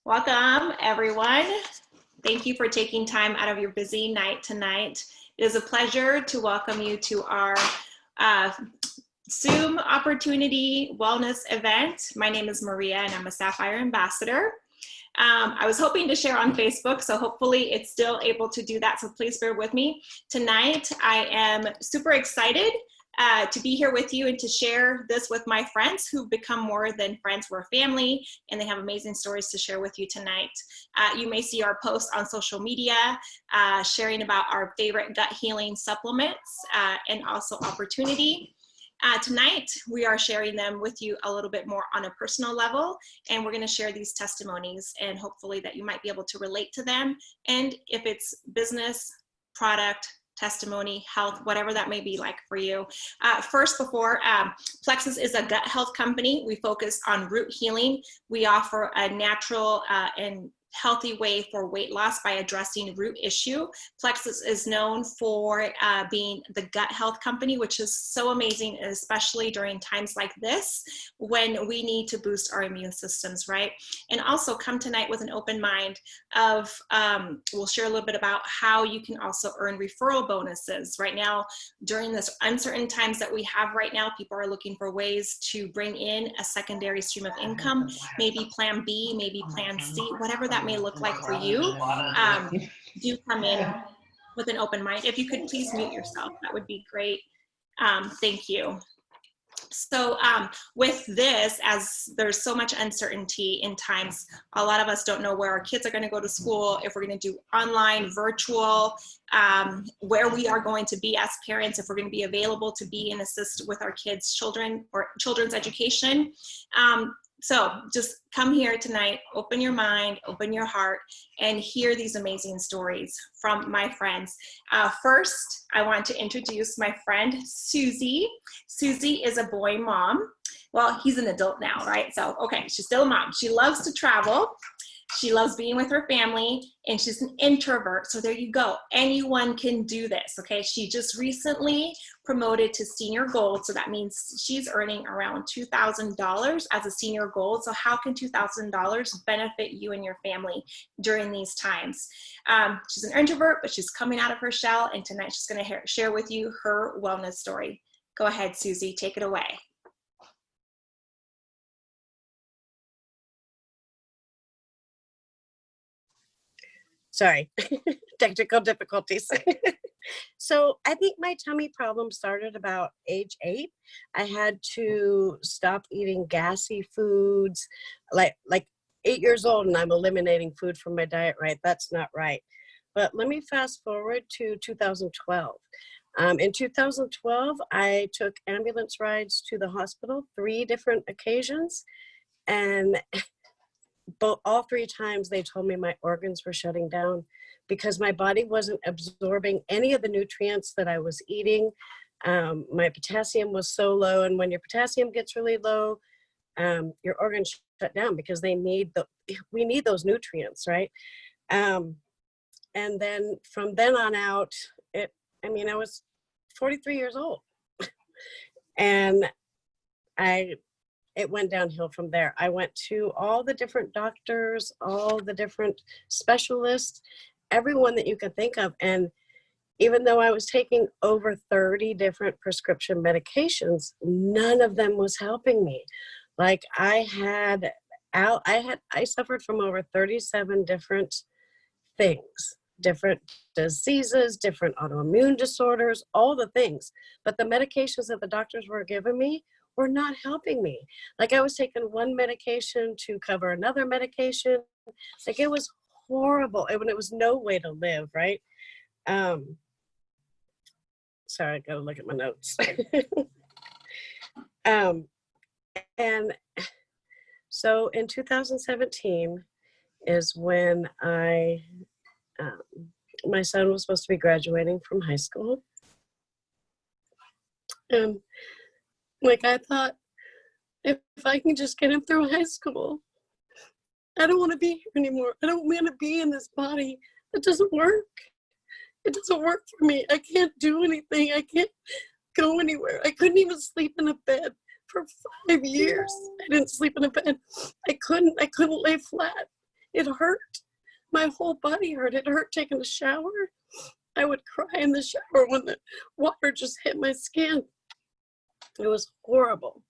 Welcome, everyone. Thank you for taking time out of your busy night tonight. It is a pleasure to welcome you to our Zoom Opportunity Wellness event. My name is Maria, and I'm a Sapphire Ambassador. I was hoping to share on Facebook, so hopefully it's still able to do that, so please bear with me. Tonight, I am super excited to be here with you and to share this with my friends who've become more than friends. We're family, and they have amazing stories to share with you tonight. You may see our posts on social media, sharing about our favorite gut healing supplements and also opportunity. Tonight, we are sharing them with you a little bit more on a personal level, and we're going to share these testimonies, and hopefully that you might be able to relate to them. And if it's business, product, testimony, health, whatever that may be like for you. First, before, Plexus is a gut health company. We focus on root healing. We offer a natural and healthy way for weight loss by addressing root issue. Plexus is known for being the gut health company, which is so amazing, especially during times like this when we need to boost our immune systems, right? And also come tonight with an open mind of, we'll share a little bit about how you can also earn referral bonuses. Right now, during this uncertain times that we have right now, people are looking for ways to bring in a secondary stream of income, maybe plan B, maybe plan C, whatever that may look like for you. Do come in with an open mind. If you could please mute yourself, that would be great. Thank you. So with this, as there's so much uncertainty in times, a lot of us don't know where our kids are going to go to school, if we're going to do online, virtual, where we are going to be as parents, if we're going to be available to be and assist with our kids' children or children's education. So just come here tonight, open your mind, open your heart, and hear these amazing stories from my friends. First, I want to introduce my friend, Suzee. Suzee is a boy mom. Well, he's an adult now, right? So, okay, she's still a mom. She loves to travel. She loves being with her family, and she's an introvert. So there you go. Anyone can do this, okay? She just recently promoted to senior gold. So that means she's earning around $2,000 as a senior gold. So how can $2,000 benefit you and your family during these times? She's an introvert, but she's coming out of her shell. And tonight she's going to share with you her wellness story. Go ahead, Suzee, take it away. Sorry, technical difficulties. So I think my tummy problem started about age 8. I had to stop eating gassy foods, like 8 years old, and I'm eliminating food from my diet, right? That's not right. But let me fast forward to 2012. In 2012, I took ambulance rides to the hospital 3 different occasions, and all 3 times they told me my organs were shutting down because my body wasn't absorbing any of the nutrients that I was eating. My potassium was so low, and when your potassium gets really low, your organs shut down because we need those nutrients, right? And then from then on out, I was 43 years old, and it went downhill from there. I went to all the different doctors, all the different specialists, everyone that you could think of. And even though I was taking over 30 different prescription medications, none of them was helping me. Like I suffered from over 37 different things, different diseases, different autoimmune disorders, all the things. But the medications that the doctors were giving me were not helping me. Like I was taking one medication to cover another medication. Like it was horrible. It was no way to live, right? Sorry, I gotta look at my notes. And so in 2017 is when my son was supposed to be graduating from high school. And like I thought, if I can just get him through high school, I don't want to be here anymore. I don't want to be in this body. It doesn't work. It doesn't work for me. I can't do anything. I can't go anywhere. I couldn't even sleep in a bed for 5 years. I didn't sleep in a bed. I couldn't lay flat. It hurt. My whole body hurt. It hurt taking a shower. I would cry in the shower when the water just hit my skin. It was horrible.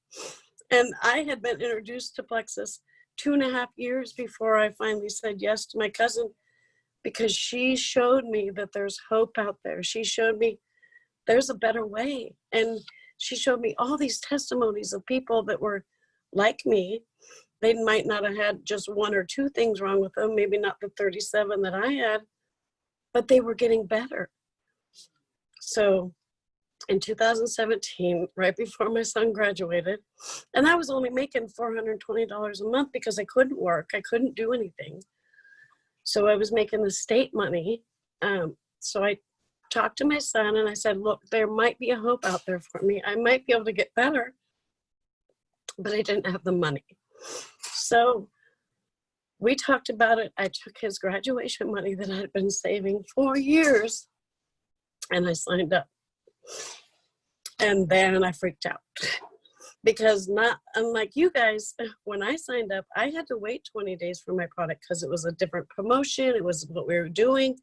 And I had been introduced to Plexus 2.5 years before I finally said yes to my cousin, because she showed me that there's hope out there. She showed me there's a better way. And she showed me all these testimonies of people that were like me. They might not have had just 1 or 2 things wrong with them, maybe not the 37 that I had, but they were getting better. So in 2017, right before my son graduated, and I was only making $420 a month because I couldn't work, I couldn't do anything. So I was making the state money. So I talked to my son and I said, look, there might be a hope out there for me. I might be able to get better, but I didn't have the money. So we talked about it. I took his graduation money that I had been saving for years and I signed up. And then I freaked out because, not unlike you guys, when I signed up, I had to wait 20 days for my product because it was a different promotion. It was what we were doing.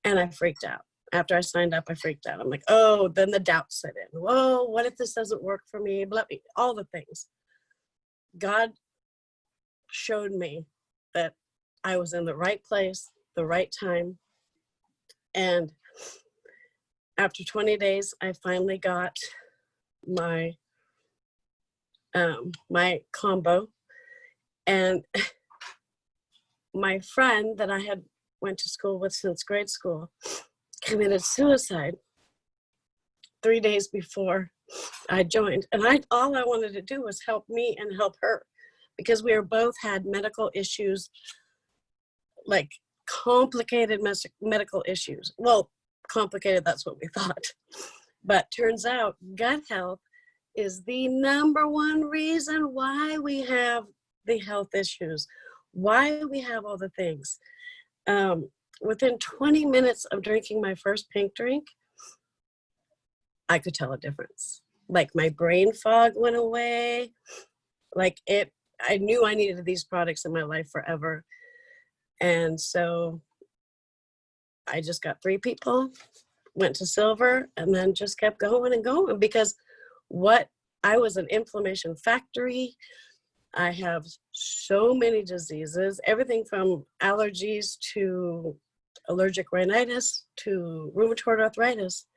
And I freaked out. After I signed up, I freaked out. I'm like, oh, then the doubt set in. Whoa, what if this doesn't work for me? All the things. God showed me that I was in the right place, the right time. And after 20 days, I finally got my my combo. And my friend that I had went to school with since grade school committed suicide 3 days before I joined. And all I wanted to do was help me and help her, because we were both had medical issues, like complicated medical issues. Well, complicated, that's what we thought. But turns out gut health is the #1 reason why we have the health issues, why we have all the things. Within 20 minutes of drinking my first pink drink, I could tell a difference. Like my brain fog went away. I knew I needed these products in my life forever. And so I just got 3 people, went to silver, and then just kept going and going, because I was an inflammation factory. I have so many diseases, everything from allergies to allergic rhinitis to rheumatoid arthritis.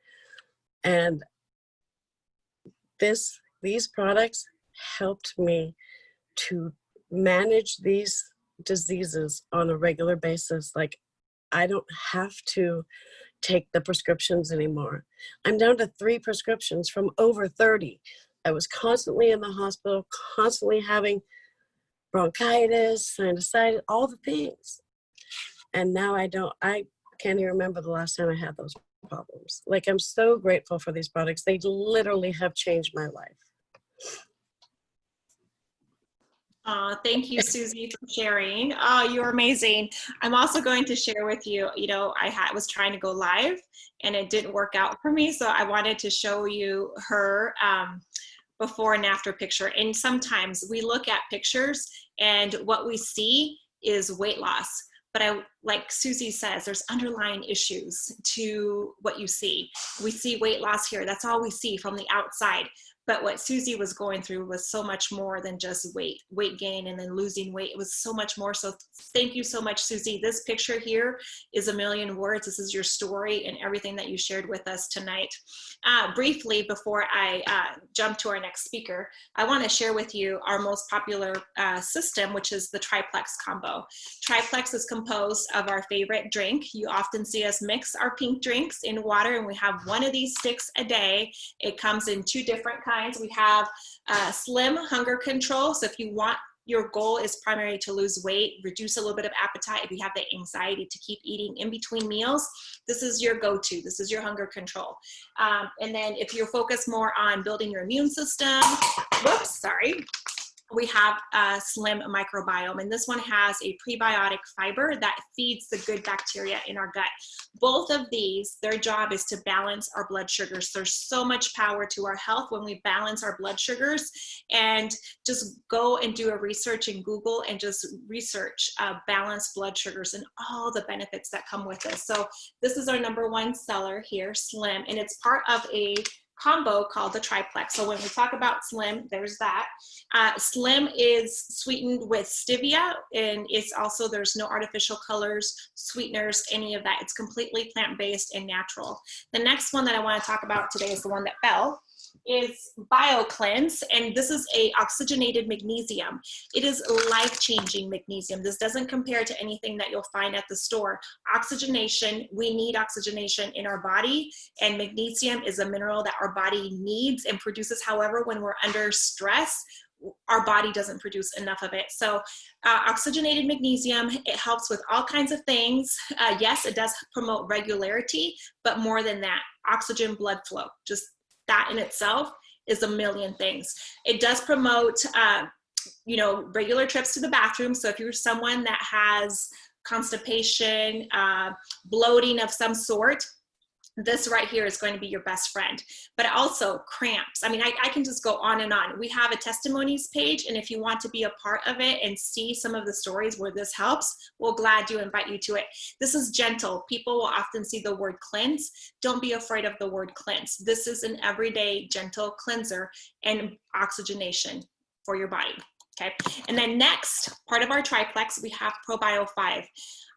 And these products helped me to manage these diseases on a regular basis. Like, I don't have to take the prescriptions anymore. I'm down to 3 prescriptions from over 30. I was constantly in the hospital, constantly having bronchitis, sinusitis, all the things. And now I can't even remember the last time I had those problems. Like, I'm so grateful for these products. They literally have changed my life. Thank you, Suzee, for sharing. Oh, you're amazing. I'm also going to share with you, I was trying to go live and it didn't work out for me. So I wanted to show you her before and after picture. And sometimes we look at pictures and what we see is weight loss. But like Suzee says, there's underlying issues to what you see. We see weight loss here. That's all we see from the outside. But what Suzee was going through was so much more than just weight gain and then losing weight. It was so much more. So thank you so much, Suzee. This picture here is a million words. This is your story and everything that you shared with us tonight. Briefly, before I jump to our next speaker, I want to share with you our most popular system, which is the Triplex combo. Triplex is composed of our favorite drink. You often see us mix our pink drinks in water, and we have 1 of these sticks a day. It comes in 2 different kinds. We have slim hunger control. So if your goal is primarily to lose weight, reduce a little bit of appetite, if you have the anxiety to keep eating in between meals, this is your go-to. This is your hunger control. And then if you're focused more on building your immune system, we have a Slim microbiome, and this one has a prebiotic fiber that feeds the good bacteria in our gut. Both of these, their job is to balance our blood sugars. There's so much power to our health when we balance our blood sugars. And just go and do a research in Google and just research balanced blood sugars and all the benefits that come with this. So this is our #1 seller here, Slim, and it's part of a combo called the triplex. So when we talk about Slim, there's that. Slim is sweetened with stevia, and it's also, there's no artificial colors, sweeteners, any of that. It's completely plant-based and natural. The next one that I want to talk about today is the one that fell, is BioCleanse, and this is a oxygenated magnesium. It is life-changing magnesium. This doesn't compare to anything that you'll find at the store. Oxygenation, we need oxygenation in our body, and magnesium is a mineral that our body needs and produces. However, when we're under stress, our body doesn't produce enough of it. So oxygenated magnesium, it helps with all kinds of things. Yes, it does promote regularity, but more than that, oxygen blood flow, just that in itself is a million things. It does promote, regular trips to the bathroom. So if you're someone that has constipation, bloating of some sort, this right here is going to be your best friend. But also cramps. I mean, I can just go on and on. We have a testimonies page, and if you want to be a part of it and see some of the stories where this helps, we'll glad to invite you to it. This is gentle. People will often see the word cleanse. Don't be afraid of the word cleanse. This is an everyday gentle cleanser and oxygenation for your body. Okay, and then next, part of our triplex, we have ProBio 5.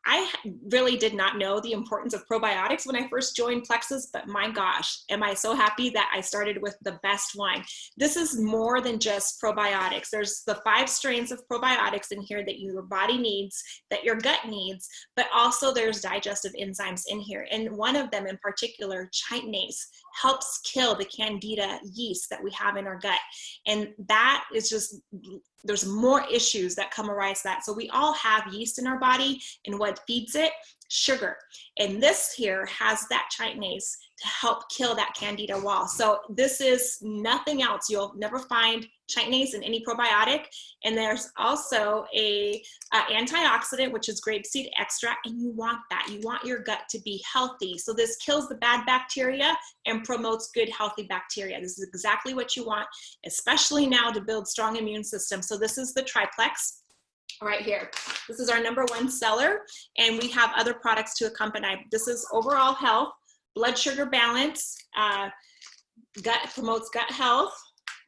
I really did not know the importance of probiotics when I first joined Plexus, but my gosh, am I so happy that I started with the best one. This is more than just probiotics. There's the 5 strains of probiotics in here that your body needs, that your gut needs, but also there's digestive enzymes in here. And one of them in particular, chitinase, helps kill the candida yeast that we have in our gut. And that is just, there's more issues that come arise that. So we all have yeast in our body, and what feeds it? Sugar. And this here has that chitinase to help kill that candida wall. So this is nothing else. You'll never find chitinase in any probiotic. And there's also a antioxidant, which is grapeseed extract, and you want that. You want your gut to be healthy. So this kills the bad bacteria and promotes good, healthy bacteria. This is exactly what you want, especially now to build strong immune system. So this is the triplex right here. This is our #1 seller, and we have other products to accompany. This is overall health, blood sugar balance, gut, promotes gut health,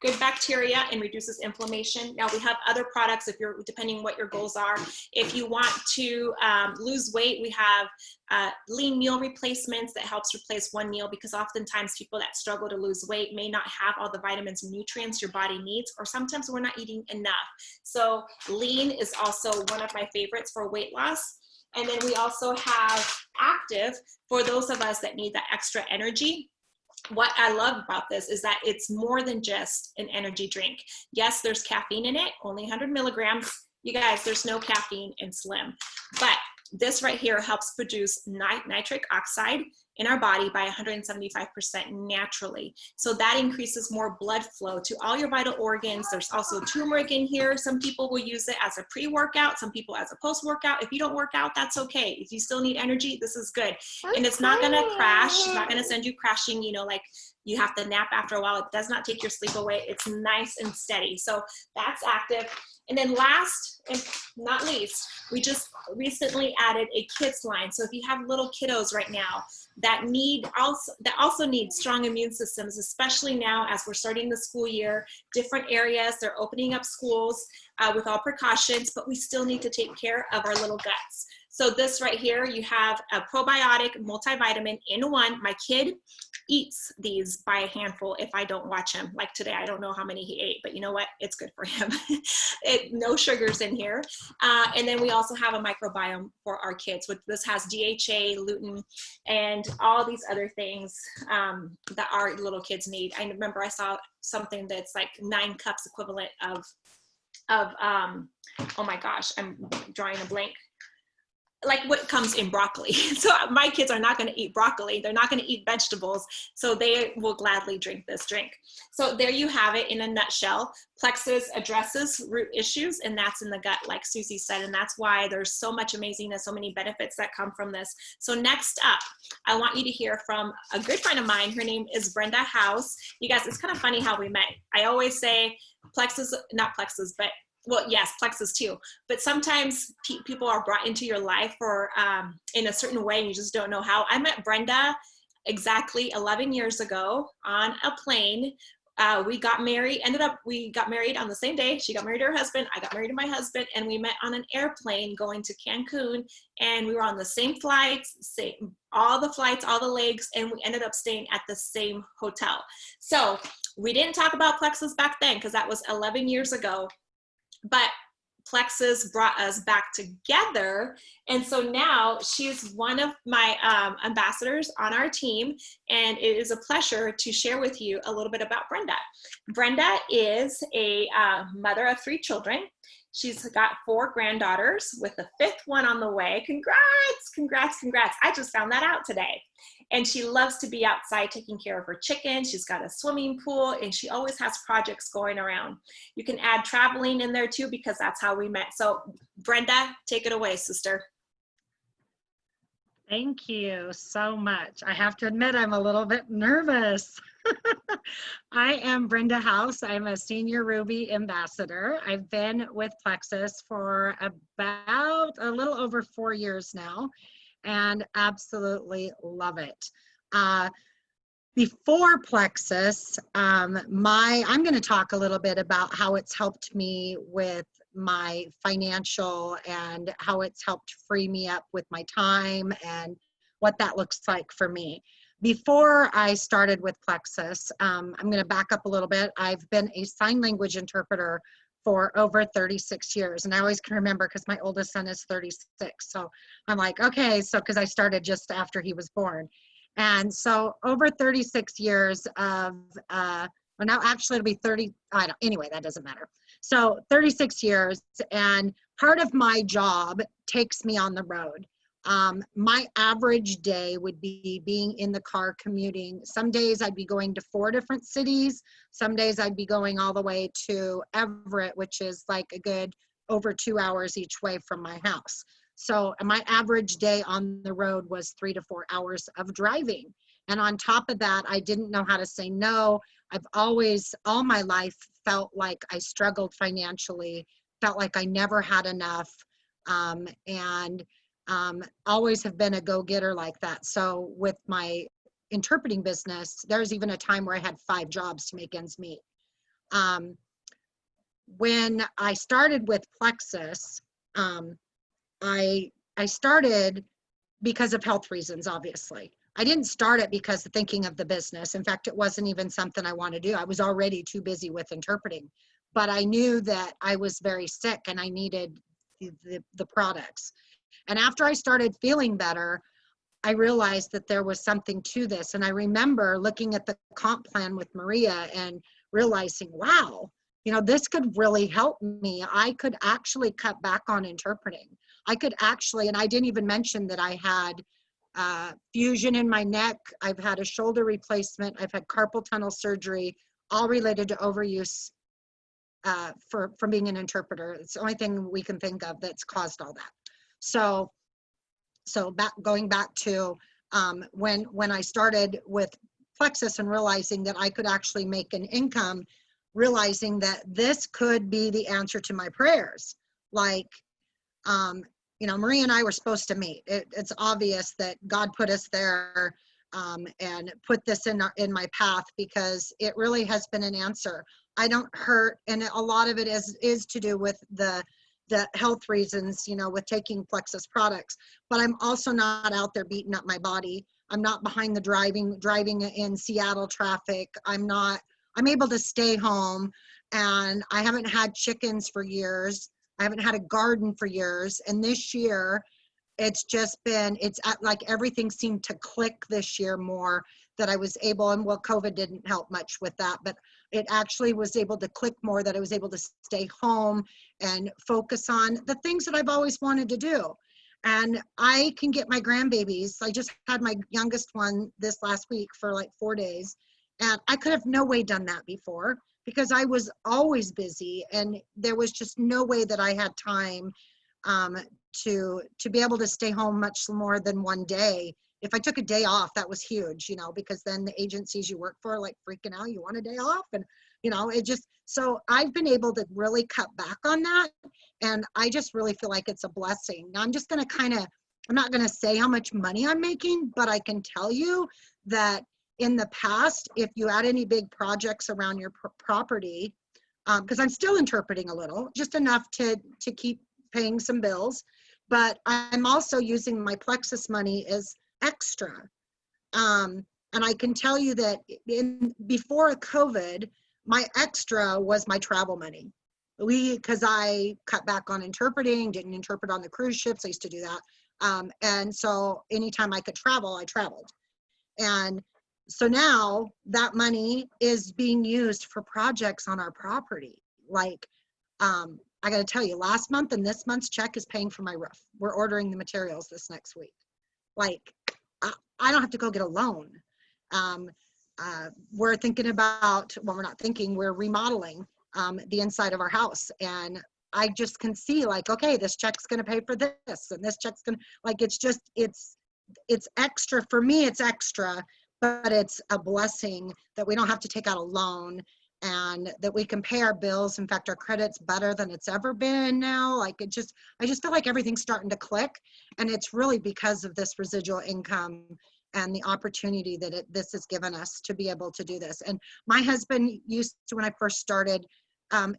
good bacteria, and reduces inflammation. Now we have other products if you're, depending what your goals are. If you want to lose weight, we have lean meal replacements that helps replace one meal, because oftentimes people that struggle to lose weight may not have all the vitamins and nutrients your body needs, or sometimes we're not eating enough. So lean is also one of my favorites for weight loss. And then we also have active for those of us that need that extra energy. What I love about this is that it's more than just an energy drink. Yes, there's caffeine in it, only 100 milligrams. You guys, there's no caffeine in Slim, but this right here helps produce nitric oxide in our body by 175% naturally. So that increases more blood flow to all your vital organs. There's also turmeric in here. Some people will use it as a pre-workout, some people as a post-workout. If you don't work out, that's okay. If you still need energy, this is good. And it's not gonna crash. It's not gonna send you crashing, like you have to nap after a while. It does not take your sleep away. It's nice and steady. So that's active. And then last and not least, we just recently added a kids line. So if you have little kiddos right now that also need strong immune systems, especially now as we're starting the school year, different areas, they're opening up schools with all precautions, but we still need to take care of our little guts. So this right here, you have a probiotic multivitamin in one. My kid eats these by a handful if I don't watch him. Like today, I don't know how many he ate, but you know what? It's good for him. No sugars in here. And then we also have a microbiome for our kids, which this has DHA, lutein, and all these other things that our little kids need. I remember I saw something that's like 9 cups equivalent of oh my gosh, I'm drawing a blank. like what comes in broccoli. So my kids are not going to eat broccoli. They're not going to eat vegetables. So they will gladly drink this drink. So there you have it in a nutshell. Plexus addresses root issues, and that's in the gut, like Suzee said. And that's why there's so much amazingness, so many benefits that come from this. So next up, I want you to hear from a good friend of mine. Her name is Brenda House. You guys, it's kind of funny how we met. I always say plexus, not plexus, but well, yes, plexus too. But sometimes people are brought into your life or in a certain way and you just don't know how. I met Brenda exactly 11 years ago on a plane. We got married on the same day. She got married to her husband. I got married to my husband, and we met on an airplane going to Cancun, and we were on the same flights, all the flights, all the legs, and we ended up staying at the same hotel. So we didn't talk about plexus back then because that was 11 years ago. But Plexus brought us back together. And so now she's one of my ambassadors on our team. And it is a pleasure to share with you a little bit about Brenda. Brenda is a mother of 3 children. She's got 4 granddaughters with a 5th one on the way. Congrats, congrats, congrats. I just found that out today. And she loves to be outside taking care of her chickens. She's got a swimming pool, and she always has projects going around. You can add traveling in there too, because that's how we met. So Brenda, take it away, sister. Thank you so much. I have to admit, I'm a little bit nervous. I am Brenda House. I'm a senior Ruby ambassador. I've been with Plexus for about a little over 4 years now, and absolutely love it. Before Plexus, I'm going to talk a little bit about how it's helped me with my financial and how it's helped free me up with my time and what that looks like for me. Before I started with Plexus, I'm going to back up a little bit. I've been a sign language interpreter for over 36 years. And I always can remember because my oldest son is 36. So I'm like, okay, so because I started just after he was born. And so over 36 years of, well, now actually it'll be 30, anyway, that doesn't matter. So 36 years, and part of my job takes me on the road. My average day would be being in the car commuting. Some days I'd be going to 4 different cities. Some days I'd be going all the way to Everett, which is like a good over 2 hours each way from my house. So my average day on the road was 3 to 4 hours of driving. And on top of that, I didn't know how to say no. I've always, all my life, felt like I struggled financially, felt like I never had enough, and always have been a go-getter like that. So with my interpreting business, there's even a time where I had 5 jobs to make ends meet. When I started with Plexus, I started because of health reasons, obviously. I didn't start it because of thinking of the business. In fact, it wasn't even something I wanted to do. I was already too busy with interpreting. But I knew that I was very sick and I needed the products. And after I started feeling better, I realized that there was something to this. And I remember looking at the comp plan with Maria and realizing, wow, you know, this could really help me. I could actually cut back on interpreting. I could actually, and I didn't even mention that I had fusion in my neck. I've had a shoulder replacement. I've had carpal tunnel surgery, all related to overuse from being an interpreter. It's the only thing we can think of that's caused all that. So going back to when I started with Plexus and realizing that I could actually make an income, realizing that this could be the answer to my prayers. Like, you know, Maria and I were supposed to meet. It's obvious that God put us there and put this in my path, because it really has been an answer. I don't hurt, and a lot of it is to do with the health reasons, you know, with taking Plexus products. But I'm also not out there beating up my body. I'm not behind the driving in Seattle traffic. I'm able to stay home, and I haven't had chickens for years. I haven't had a garden for years. And this year, it's like everything seemed to click this year more, that I was able, and well, COVID didn't help much with that, but it actually was able to click more, that I was able to stay home and focus on the things that I've always wanted to do. And I can get my grandbabies. I just had my youngest one this last week for like 4 days. And I could have no way done that before because I was always busy and there was just no way that I had time to be able to stay home much more than one day. If I took a day off, that was huge, you know, because then the agencies you work for are like freaking out, you want a day off? And, you know, it just, so I've been able to really cut back on that. And I just really feel like it's a blessing. Now I'm just going to I'm not going to say how much money I'm making, but I can tell you that in the past, if you had any big projects around your property, because I'm still interpreting a little, just enough to keep paying some bills, but I'm also using my Plexus money as extra. And I can tell you that before COVID, my extra was my travel money. Because I cut back on interpreting, didn't interpret on the cruise ships, I used to do that. And so anytime I could travel, I traveled. And so now that money is being used for projects on our property. Like, I got to tell you, last month and this month's check is paying for my roof. We're ordering the materials this next week. Like, I don't have to go get a loan. We're thinking about, well, we're not thinking, we're remodeling the inside of our house. And I just can see like, okay, this check's going to pay for this and this check's going to, like, it's just, it's extra. For me, it's extra, but it's a blessing that we don't have to take out a loan and that we can pay our bills. In fact, our credit's better than it's ever been now. Like I just feel like everything's starting to click, and it's really because of this residual income and the opportunity that this has given us to be able to do this. And my husband used to, when I first started,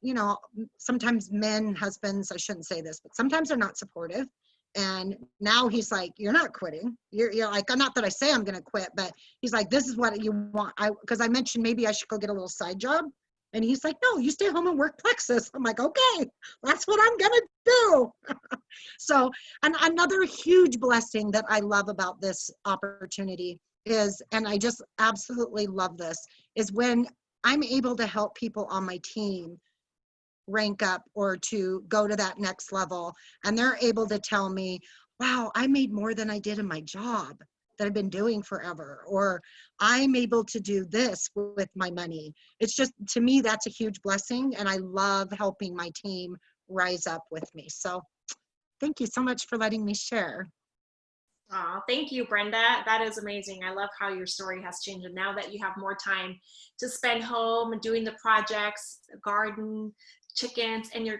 you know, sometimes husbands, I shouldn't say this, but sometimes they're not supportive. And now he's like, you're not quitting. You're like, not that I say I'm going to quit, but he's like, this is what you want. Because I mentioned maybe I should go get a little side job. And he's like, no, you stay home and work Plexus. I'm like, okay, that's what I'm going to do. So, and another huge blessing that I love about this opportunity is, and I just absolutely love this, is when I'm able to help people on my team rank up or to go to that next level, and they're able to tell me, wow, I made more than I did in my job that I've been doing forever, or I'm able to do this with my money. It's just, to me, that's a huge blessing, and I love helping my team rise up with me. So thank you so much for letting me share. Oh, thank you, Brenda. That is amazing. I love how your story has changed. And now that you have more time to spend home and doing the projects, garden, chickens, and your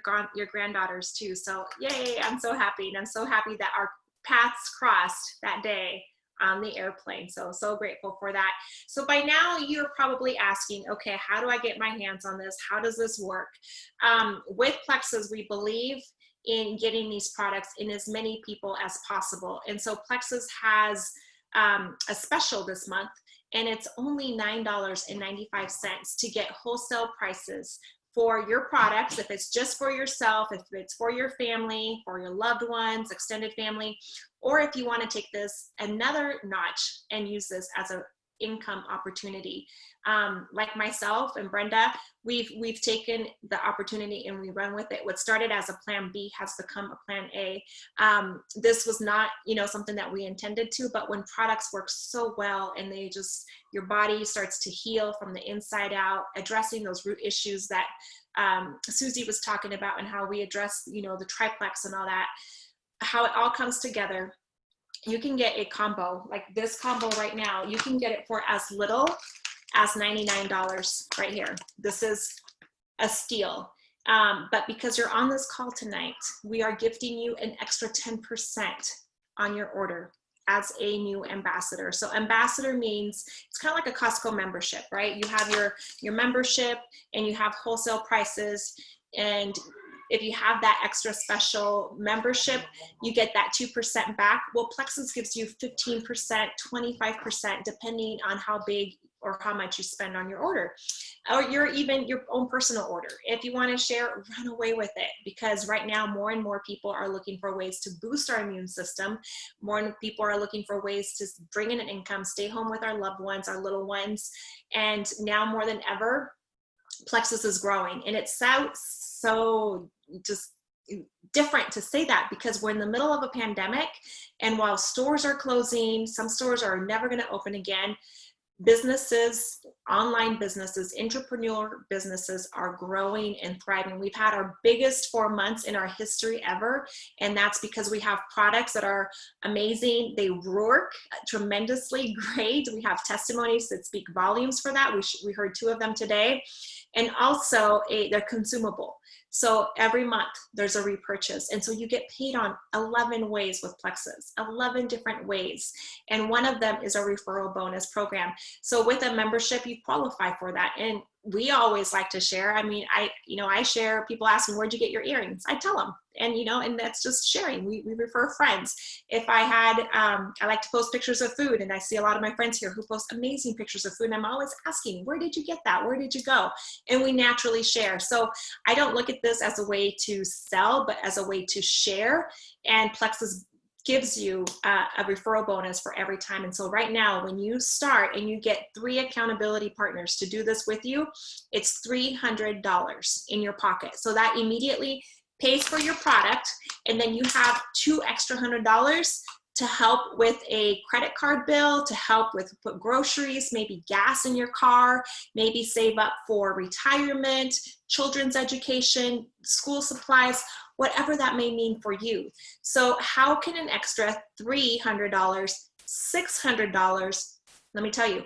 granddaughters too. So yay, I'm so happy. And I'm so happy that our paths crossed that day on the airplane. So grateful for that. So by now you're probably asking, okay, how do I get my hands on this? How does this work? With Plexus, we believe in getting these products in as many people as possible. And so Plexus has a special this month, and it's only $9.95 to get wholesale prices for your products. If it's just for yourself, if it's for your family, for your loved ones, extended family, or if you want to take this another notch and use this as an income opportunity. Like myself and Brenda, we've taken the opportunity and we run with it. What started as a plan B has become a plan A. This was not, something that we intended to, but when products work so well and they just, your body starts to heal from the inside out, addressing those root issues that Suzee was talking about, and how we address, the triplex and all that, how it all comes together. You can get a combo like this combo right now. You can get it for as little as $99 right here. This is a steal. But because you're on this call tonight, we are gifting you an extra 10% on your order as a new ambassador. So ambassador means it's kind of like a Costco membership, right? You have your membership and you have wholesale prices, and if you have that extra special membership, you get that 2% back. Well, Plexus gives you 15%, 25%, depending on how big or how much you spend on your order, or even your own personal order. If you want to share, run away with it, because right now more and more people are looking for ways to boost our immune system. More people are looking for ways to bring in an income, stay home with our loved ones, our little ones. And now more than ever, Plexus is growing, and it sounds so just, different to say that because we're in the middle of a pandemic, and while stores are closing, some stores are never going to open again. Businesses, online businesses, entrepreneurial businesses are growing and thriving. We've had our biggest 4 months in our history ever, and that's because we have products that are amazing. They work tremendously great. We have testimonies that speak volumes for that. We heard 2 of them today. And also they're consumable. So every month there's a repurchase. And so you get paid on 11 ways with Plexus, 11 different ways. And one of them is a referral bonus program. So with a membership, you qualify for that. And we always like to share. I mean, I share, people ask me, where'd you get your earrings? I tell them, and, and that's just sharing. We refer friends. If I had, I like to post pictures of food, and I see a lot of my friends here who post amazing pictures of food. And I'm always asking, where did you get that? Where did you go? And we naturally share. So I don't look at this as a way to sell, but as a way to share. And Plexus gives you a referral bonus for every time. And so right now, when you start and you get 3 accountability partners to do this with you, it's $300 in your pocket. So that immediately pays for your product. And then you have 2 extra $100 to help with a credit card bill, to help with put groceries, maybe gas in your car, maybe save up for retirement, children's education, school supplies, whatever that may mean for you. So how can an extra $300, $600, let me tell you,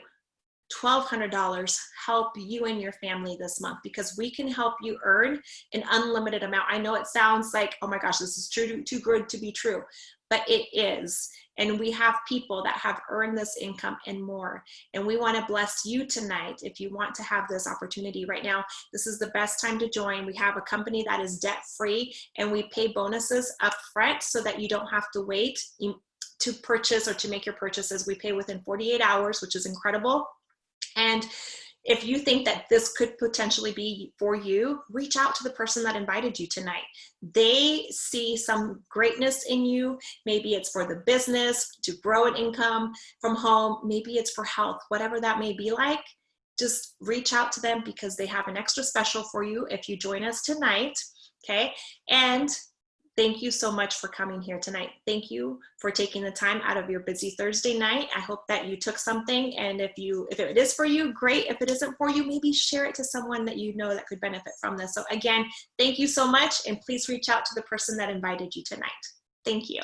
$1,200 help you and your family this month? Because we can help you earn an unlimited amount. I know it sounds like, oh my gosh, this is too good to be true, but it is. And we have people that have earned this income and more. And we want to bless you tonight. If you want to have this opportunity right now, this is the best time to join. We have a company that is debt-free, and we pay bonuses up front so that you don't have to wait to purchase or to make your purchases. We pay within 48 hours, which is incredible. And if you think that this could potentially be for you, reach out to the person that invited you tonight. They see some greatness in you. Maybe it's for the business, to grow an income from home. Maybe it's for health, whatever that may be like. Just reach out to them because they have an extra special for you if you join us tonight, okay? And thank you so much for coming here tonight. Thank you for taking the time out of your busy Thursday night. I hope that you took something, and if it is for you, great. If it isn't for you, maybe share it to someone that you know that could benefit from this. So again, thank you so much, and please reach out to the person that invited you tonight. Thank you.